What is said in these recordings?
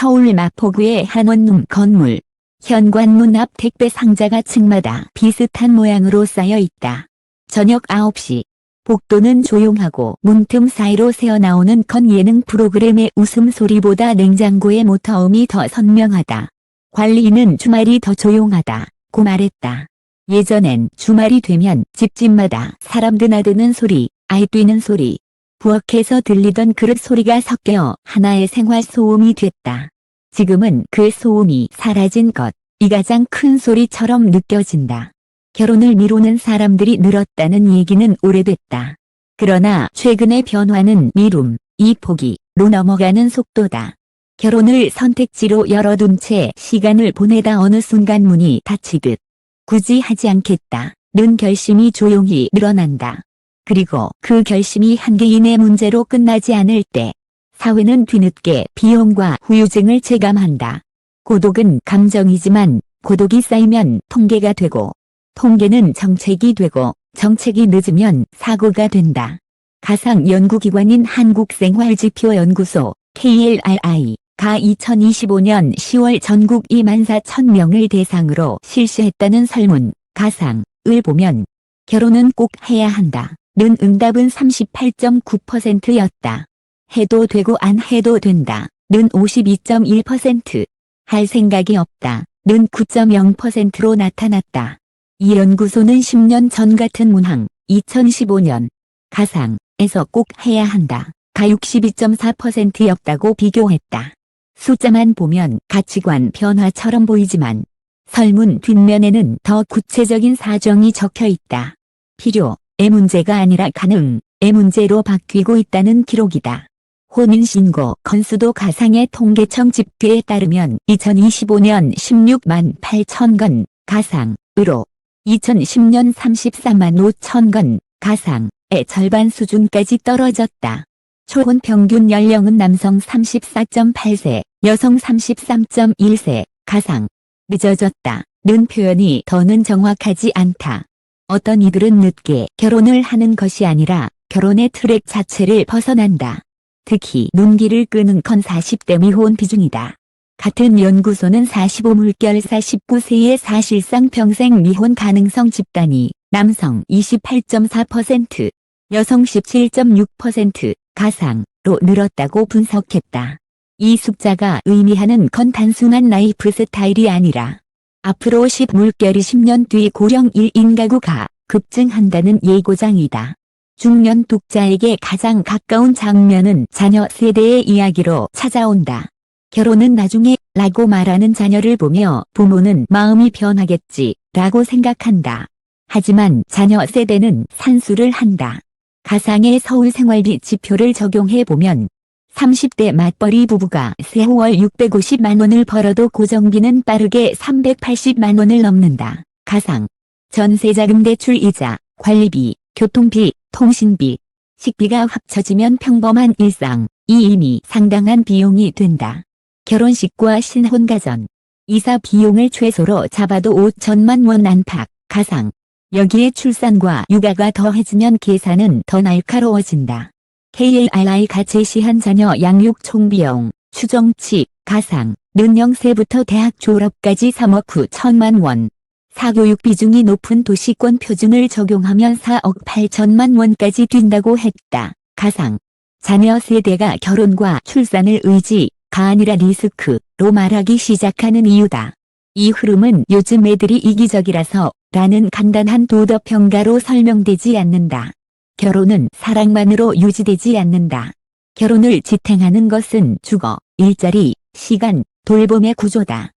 서울 마포구의 한원룸 건물. 현관문 앞 택배 상자가 층마다 비슷한 모양으로 쌓여 있다. 저녁 9시. 복도는 조용하고 문틈 사이로 새어나오는 건 예능 프로그램의 웃음소리보다 냉장고의 모터음이 더 선명하다. 관리인은 주말이 더 조용하다고 말했다. 예전엔 주말이 되면 집집마다 사람 드나드는 소리, 아이 뛰는 소리, 부엌에서 들리던 그릇 소리가 섞여 하나의 생활 소음이 됐다. 지금은 그 소음이 사라진 것이 가장 큰 소리처럼 느껴진다. 결혼을 미루는 사람들이 늘었다는 얘기는 오래됐다. 그러나 최근의 변화는 미룸, 포기로 넘어가는 속도다. 결혼을 선택지로 열어둔 채 시간을 보내다 어느 순간 문이 닫히듯 굳이 하지 않겠다는 결심이 조용히 늘어난다. 그리고 그 결심이 한 개인의 문제로 끝나지 않을 때 사회는 뒤늦게 비용과 후유증을 체감한다. 고독은 감정이지만 고독이 쌓이면 통계가 되고 통계는 정책이 되고 정책이 늦으면 사고가 된다. 가상 연구기관인 한국생활지표연구소 KLRI가 2025년 10월 전국 24,000명을 대상으로 실시했다는 설문 가상을 보면 결혼은 꼭 해야 한다. 는 응답은 38.9%였다. 해도 되고 안 해도 된다. 는 52.1%. 할 생각이 없다. 는 9.0%로 나타났다. 이 연구소는 10년 전 같은 문항 2015년 가상에서 꼭 해야 한다. 가 62.4%였다고 비교했다. 숫자만 보면 가치관 변화처럼 보이지만 설문 뒷면에는 더 구체적인 사정이 적혀 있다. 필요의 문제가 아니라 가능의 문제로 바뀌고 있다는 기록이다. 혼인신고 건수도 가상의 통계청 집계에 따르면 2025년 16만 8천 건 가상으로 2010년 34만 5천 건 가상의 절반 수준까지 떨어졌다. 초혼 평균 연령은 남성 34.8세, 여성 33.1세, 가상. 늦어졌다는 표현이 더는 정확하지 않다. 어떤 이들은 늦게 결혼을 하는 것이 아니라 결혼의 트랙 자체를 벗어난다. 특히 눈길을 끄는 건 40대 미혼 비중이다. 같은 연구소는 45물결 49세의 사실상 평생 미혼 가능성 집단이 남성 28.4%, 여성 17.6% 가상으로 늘었다고 분석했다. 이 숫자가 의미하는 건 단순한 라이프 스타일이 아니라 앞으로 10물결이 10년 뒤 고령 1인 가구가 급증한다는 예고장이다. 중년 독자에게 가장 가까운 장면은 자녀 세대의 이야기로 찾아온다. 결혼은 나중에 라고 말하는 자녀를 보며 부모는 마음이 변하겠지 라고 생각한다. 하지만 자녀 세대는 산수를 한다. 가상의 서울 생활비 지표를 적용해보면 30대 맞벌이 부부가 세월 650만 원을 벌어도 고정비는 빠르게 380만 원을 넘는다. 가상. 전세자금 대출 이자, 관리비, 교통비, 통신비, 식비가 합쳐지면 평범한 일상이 이미 상당한 비용이 된다. 결혼식과 신혼가전, 이사 비용을 최소로 잡아도 5천만 원 안팎, 가상. 여기에 출산과 육아가 더해지면 계산은 더 날카로워진다. KLRI가 제시한 자녀 양육 총비용, 추정치, 가상은 0세부터 대학 졸업까지 3억 9천만 원. 사교육 비중이 높은 도시권 표준을 적용하면 4억 8천만 원까지 뛴다고 했다. 가상. 자녀 세대가 결혼과 출산을 의지가 아니라 리스크로 말하기 시작하는 이유다. 이 흐름은 요즘 애들이 이기적이라서 라는 간단한 도덕평가로 설명되지 않는다. 결혼은 사랑만으로 유지되지 않는다. 결혼을 지탱하는 것은 주거, 일자리, 시간, 돌봄의 구조다.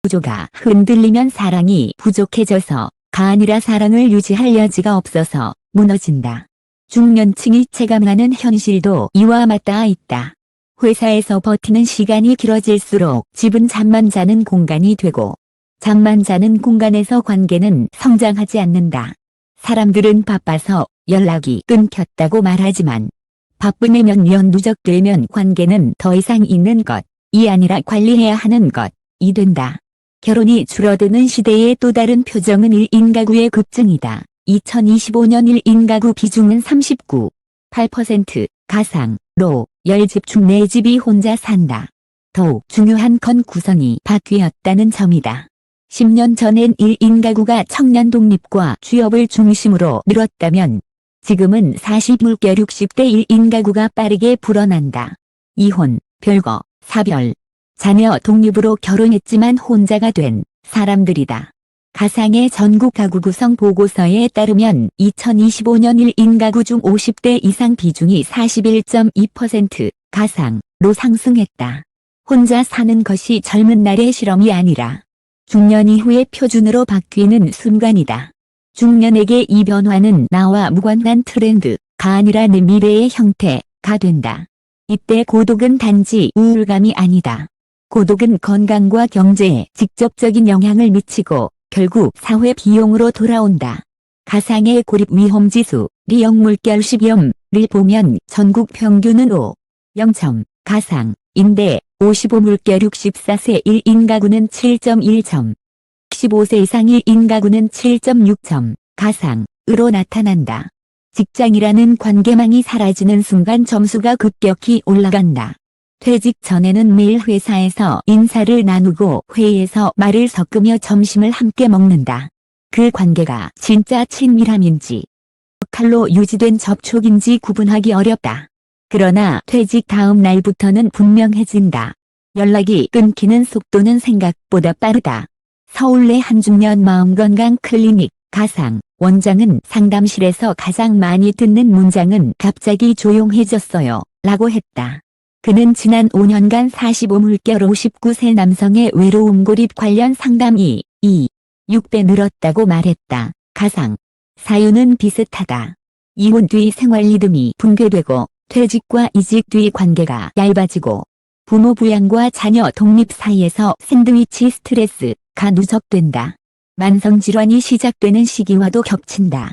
구조가 흔들리면 사랑이 부족해져서가 아니라 사랑을 유지할 여지가 없어서 무너진다. 중년층이 체감하는 현실도 이와 맞닿아 있다. 회사에서 버티는 시간이 길어질수록 집은 잠만 자는 공간이 되고 잠만 자는 공간에서 관계는 성장하지 않는다. 사람들은 바빠서 연락이 끊겼다고 말하지만 바쁨에 몇 년 누적되면 관계는 더 이상 있는 것이 아니라 관리해야 하는 것이 된다. 결혼이 줄어드는 시대의 또 다른 표정은 1인 가구의 급증이다. 2025년 1인 가구 비중은 39.8% 가상로 10집 중 4집이 혼자 산다. 더욱 중요한 건 구성이 바뀌었다는 점이다. 10년 전엔 1인 가구가 청년 독립과 취업을 중심으로 늘었다면 지금은 40물결 60대 1인 가구가 빠르게 불어난다. 이혼, 별거, 사별, 자녀 독립으로 결혼했지만 혼자가 된 사람들이다. 가상의 전국 가구 구성 보고서에 따르면 2025년 1인 가구 중 50대 이상 비중이 41.2% 가상로 상승했다. 혼자 사는 것이 젊은 날의 실험이 아니라 중년 이후의 표준으로 바뀌는 순간이다. 중년에게 이 변화는 나와 무관한 트렌드가 아니라 내 미래의 형태가 된다. 이때 고독은 단지 우울감이 아니다. 고독은 건강과 경제에 직접적인 영향을 미치고 결국 사회 비용으로 돌아온다. 가상의 고립 위험지수, 리역물결 10점을 보면 전국 평균은 5.0점, 가상인데 55물결 64세 1인 가구는 7.1점, 15세 이상 1인 가구는 7.6점, 가상으로 나타난다. 직장이라는 관계망이 사라지는 순간 점수가 급격히 올라간다. 퇴직 전에는 매일 회사에서 인사를 나누고 회의에서 말을 섞으며 점심을 함께 먹는다. 그 관계가 진짜 친밀함인지 역할로 유지된 접촉인지 구분하기 어렵다. 그러나 퇴직 다음 날부터는 분명해진다. 연락이 끊기는 속도는 생각보다 빠르다. 서울내 한중년 마음건강 클리닉 가상 원장은 상담실에서 가장 많이 듣는 문장은 갑자기 조용해졌어요 라고 했다. 그는 지난 5년간 45물결 59세 남성의 외로움 고립 관련 상담이 6배 늘었다고 말했다. 가상 사유는 비슷하다. 이혼 뒤 생활 리듬이 붕괴되고 퇴직과 이직 뒤 관계가 얇아지고 부모 부양과 자녀 독립 사이에서 샌드위치 스트레스가 누적된다. 만성질환이 시작되는 시기와도 겹친다.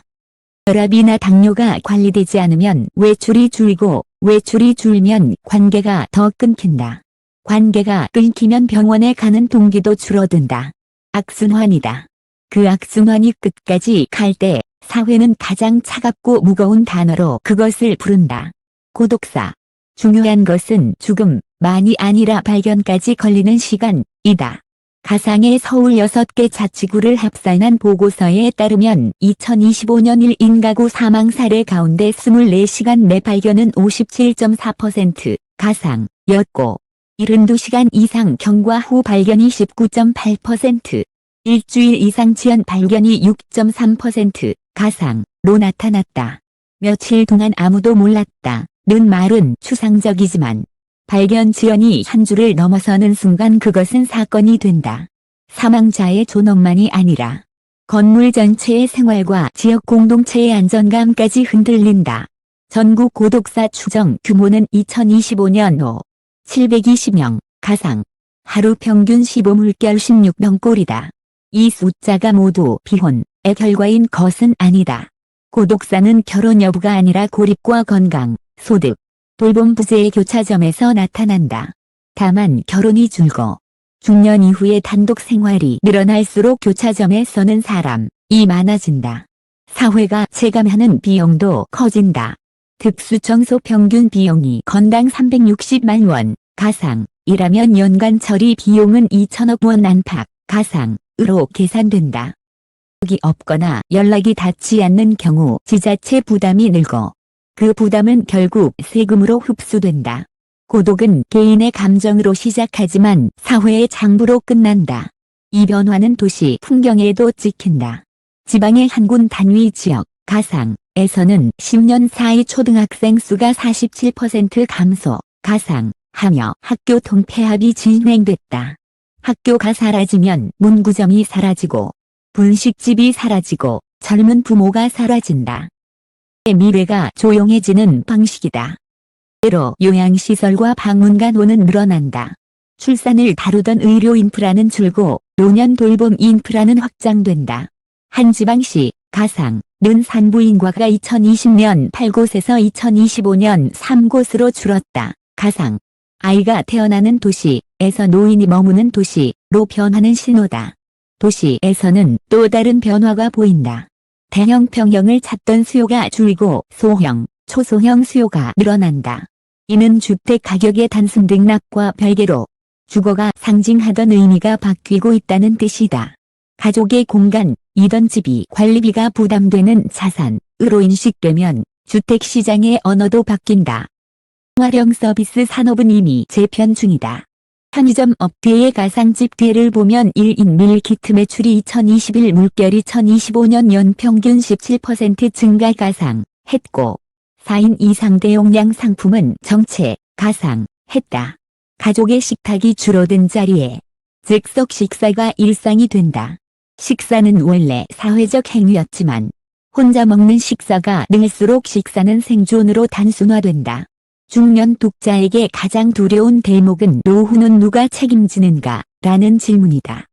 혈압이나 당뇨가 관리되지 않으면 외출이 줄고 외출이 줄면 관계가 더 끊긴다. 관계가 끊기면 병원에 가는 동기도 줄어든다. 악순환이다. 그 악순환이 끝까지 갈 때 사회는 가장 차갑고 무거운 단어로 그것을 부른다. 고독사. 중요한 것은 죽음만이 아니라 발견까지 걸리는 시간이다. 가상의 서울 6개 자치구를 합산한 보고서에 따르면 2025년 1인 가구 사망 사례 가운데 24시간 내 발견은 57.4% 가상이었고 72시간 이상 경과 후 발견이 19.8%, 일주일 이상 지연 발견이 6.3% 가상로 나타났다. 며칠 동안 아무도 몰랐다. 는 말은 추상적이지만 발견 지연이 한 주를 넘어서는 순간 그것은 사건이 된다. 사망자의 존엄만이 아니라 건물 전체의 생활과 지역 공동체의 안전감까지 흔들린다. 전국 고독사 추정 규모는 2025년 720명, 가상, 하루 평균 15물결 16명꼴이다. 이 숫자가 모두 비혼의 결과인 것은 아니다. 고독사는 결혼 여부가 아니라 고립과 건강, 소득, 돌봄 부재의 교차점에서 나타난다. 다만 결혼이 줄고 중년 이후에 단독 생활이 늘어날수록 교차점에 서는 사람이 많아진다. 사회가 체감하는 비용도 커진다. 특수청소 평균 비용이 건당 360만 원, 가상이라면 연간 처리 비용은 2천억 원 안팎, 가상으로 계산된다. 연락이 없거나 연락이 닿지 않는 경우 지자체 부담이 늘고 그 부담은 결국 세금으로 흡수된다. 고독은 개인의 감정으로 시작하지만 사회의 장부로 끝난다. 이 변화는 도시 풍경에도 찍힌다. 지방의 한 군 단위 지역, 가상에서는 10년 사이 초등학생 수가 47% 감소, 가상하며 학교 통폐합이 진행됐다. 학교가 사라지면 문구점이 사라지고 분식집이 사라지고 젊은 부모가 사라진다. 미래가 조용해지는 방식이다. 때로 요양시설과 방문간호는 늘어난다. 출산을 다루던 의료 인프라는 줄고 노년 돌봄 인프라는 확장된다. 한 지방시, 가상은 산부인과가 2020년 8곳에서 2025년 3곳으로 줄었다. 가상. 아이가 태어나는 도시에서 노인이 머무는 도시로 변하는 신호다. 도시에서는 또 다른 변화가 보인다. 대형 평형을 찾던 수요가 줄고 소형, 초소형 수요가 늘어난다. 이는 주택 가격의 단순 등락과 별개로 주거가 상징하던 의미가 바뀌고 있다는 뜻이다. 가족의 공간이던 집이 관리비가 부담되는 자산으로 인식되면 주택시장의 언어도 바뀐다. 활용 서비스 산업은 이미 재편 중이다. 편의점 업계의 가상집 뒤를 보면 1인 밀키트 매출이 2021 물결 2025년 연평균 17% 증가 가상했고 4인 이상 대용량 상품은 정체 가상했다. 가족의 식탁이 줄어든 자리에 즉석 식사가 일상이 된다. 식사는 원래 사회적 행위였지만 혼자 먹는 식사가 늘수록 식사는 생존으로 단순화된다. 중년 독자에게 가장 두려운 대목은 노후는 누가 책임지는가 라는 질문이다.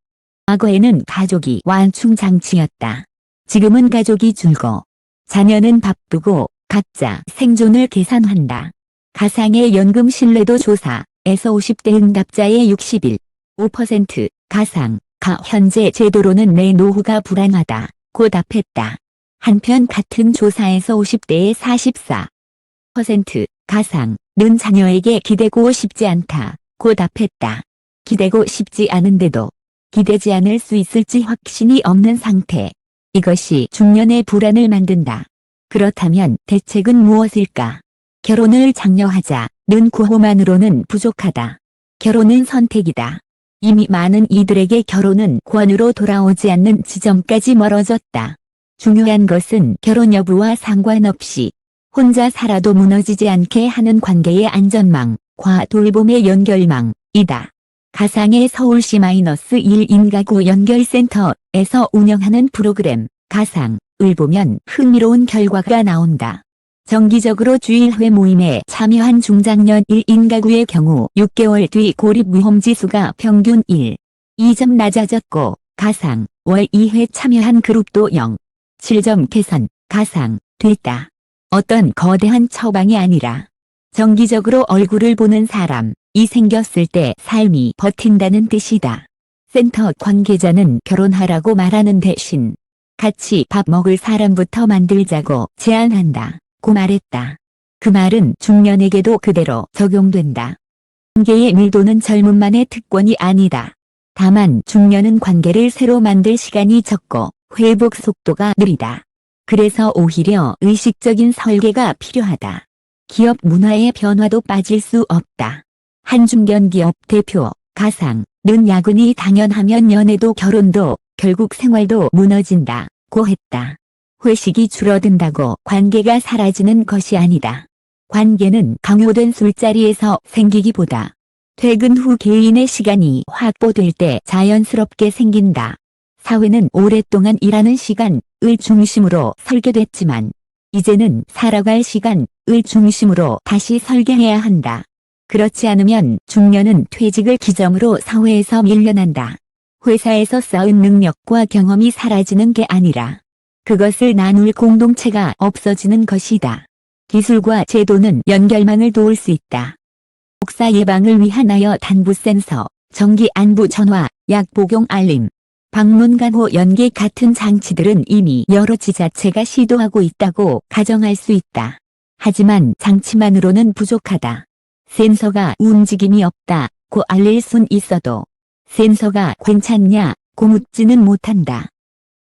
과거에는 가족이 완충장치였다. 지금은 가족이 줄고 자녀는 바쁘고 각자 생존을 계산한다. 가상의 연금 신뢰도 조사에서 50대 응답자의 61.5%가 현재 제도로는 내 노후가 불안하다고 답했다. 한편 같은 조사에서 50대의 44%가 는 자녀에게 기대고 싶지 않다고 답했다. 기대고 싶지 않은데도 기대지 않을 수 있을지 확신이 없는 상태. 이것이 중년의 불안을 만든다. 그렇다면 대책은 무엇일까? 결혼을 장려하자는 구호만으로는 부족하다. 결혼은 선택이다. 이미 많은 이들에게 결혼은 권유로 돌아오지 않는 지점까지 멀어졌다. 중요한 것은 결혼 여부와 상관없이 혼자 살아도 무너지지 않게 하는 관계의 안전망과 돌봄의 연결망이다. 가상의 서울시 -1인 가구 연결센터에서 운영하는 프로그램 가상을 보면 흥미로운 결과가 나온다. 정기적으로 주일회 모임에 참여한 중장년 1인 가구의 경우 6개월 뒤 고립 위험지수가 평균 2점 낮아졌고 가상 월 2회 참여한 그룹도 0.7점 개선 가상됐다. 어떤 거대한 처방이 아니라 정기적으로 얼굴을 보는 사람이 생겼을 때 삶이 버틴다는 뜻이다. 센터 관계자는 결혼하라고 말하는 대신 같이 밥 먹을 사람부터 만들자고 제안한다고 말했다. 그 말은 중년에게도 그대로 적용된다. 관계의 밀도는 젊음만의 특권이 아니다. 다만 중년은 관계를 새로 만들 시간이 적고 회복 속도가 느리다. 그래서 오히려 의식적인 설계가 필요하다. 기업 문화의 변화도 빠질 수 없다. 한 중견기업 대표 가상은 야근이 당연하면 연애도 결혼도 결국 생활도 무너진다고 했다. 회식이 줄어든다고 관계가 사라지는 것이 아니다. 관계는 강요된 술자리에서 생기기보다 퇴근 후 개인의 시간이 확보될 때 자연스럽게 생긴다. 사회는 오랫동안 일하는 시간을 중심으로 설계됐지만 이제는 살아갈 시간을 중심으로 다시 설계해야 한다. 그렇지 않으면 중년은 퇴직을 기점으로 사회에서 밀려난다. 회사에서 쌓은 능력과 경험이 사라지는 게 아니라 그것을 나눌 공동체가 없어지는 것이다. 기술과 제도는 연결망을 도울 수 있다. 복사 예방을 위하여 단부 센서, 정기 안부 전화, 약 복용 알림, 방문 간호 연계 같은 장치들은 이미 여러 지자체가 시도하고 있다고 가정할 수 있다. 하지만 장치만으로는 부족하다. 센서가 움직임이 없다고 알릴 순 있어도 센서가 괜찮냐고 묻지는 못한다.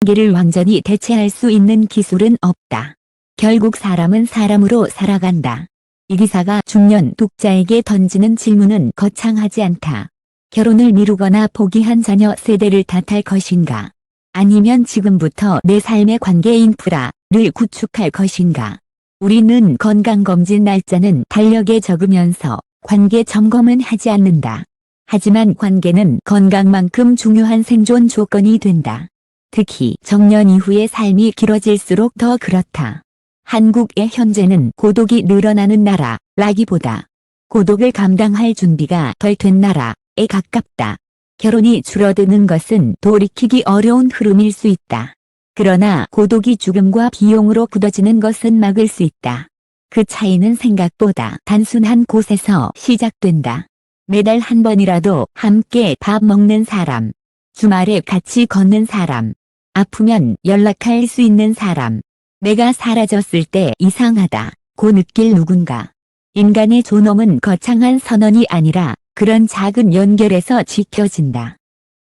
관계를 완전히 대체할 수 있는 기술은 없다. 결국 사람은 사람으로 살아간다. 이 기사가 중년 독자에게 던지는 질문은 거창하지 않다. 결혼을 미루거나 포기한 자녀 세대를 탓할 것인가? 아니면 지금부터 내 삶의 관계 인프라를 구축할 것인가? 우리는 건강검진 날짜는 달력에 적으면서 관계 점검은 하지 않는다. 하지만 관계는 건강만큼 중요한 생존 조건이 된다. 특히 정년 이후의 삶이 길어질수록 더 그렇다. 한국의 현재는 고독이 늘어나는 나라라기보다 고독을 감당할 준비가 덜 된 나라에 가깝다. 결혼이 줄어드는 것은 돌이키기 어려운 흐름일 수 있다. 그러나 고독이 죽음과 비용으로 굳어지는 것은 막을 수 있다. 그 차이는 생각보다 단순한 곳에서 시작된다. 매달 한 번이라도 함께 밥 먹는 사람, 주말에 같이 걷는 사람, 아프면 연락할 수 있는 사람, 내가 사라졌을 때 이상하다고 느낄 누군가. 인간의 존엄은 거창한 선언이 아니라 그런 작은 연결에서 지켜진다.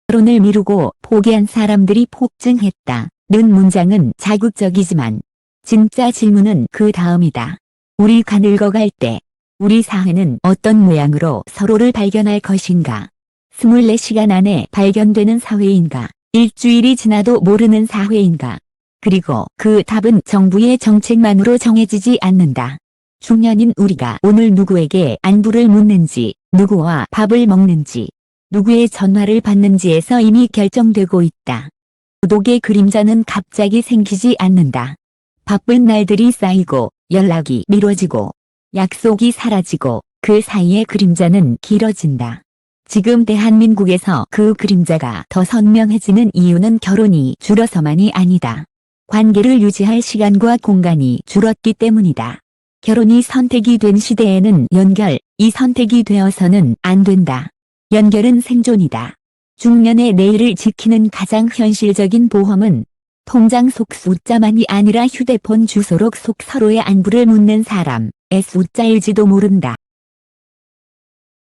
결혼을 미루고 포기한 사람들이 폭증했다. 는 문장은 자극적이지만 진짜 질문은 그 다음이다. 우리가 늙어갈 때 우리 사회는 어떤 모양으로 서로를 발견할 것인가? 24시간 안에 발견되는 사회인가? 일주일이 지나도 모르는 사회인가? 그리고 그 답은 정부의 정책만으로 정해지지 않는다. 중년인 우리가 오늘 누구에게 안부를 묻는지, 누구와 밥을 먹는지, 누구의 전화를 받는지에서 이미 결정되고 있다. 고독의 그림자는 갑자기 생기지 않는다. 바쁜 날들이 쌓이고 연락이 미뤄지고 약속이 사라지고 그 사이의 그림자는 길어진다. 지금 대한민국에서 그 그림자가 더 선명해지는 이유는 결혼이 줄어서만이 아니다. 관계를 유지할 시간과 공간이 줄었기 때문이다. 결혼이 선택이 된 시대에는 연결이 선택이 되어서는 안 된다. 연결은 생존이다. 중년의 내일을 지키는 가장 현실적인 보험은 통장 속 숫자만이 아니라 휴대폰 주소록 속 서로의 안부를 묻는 사람의 숫자일지도 모른다.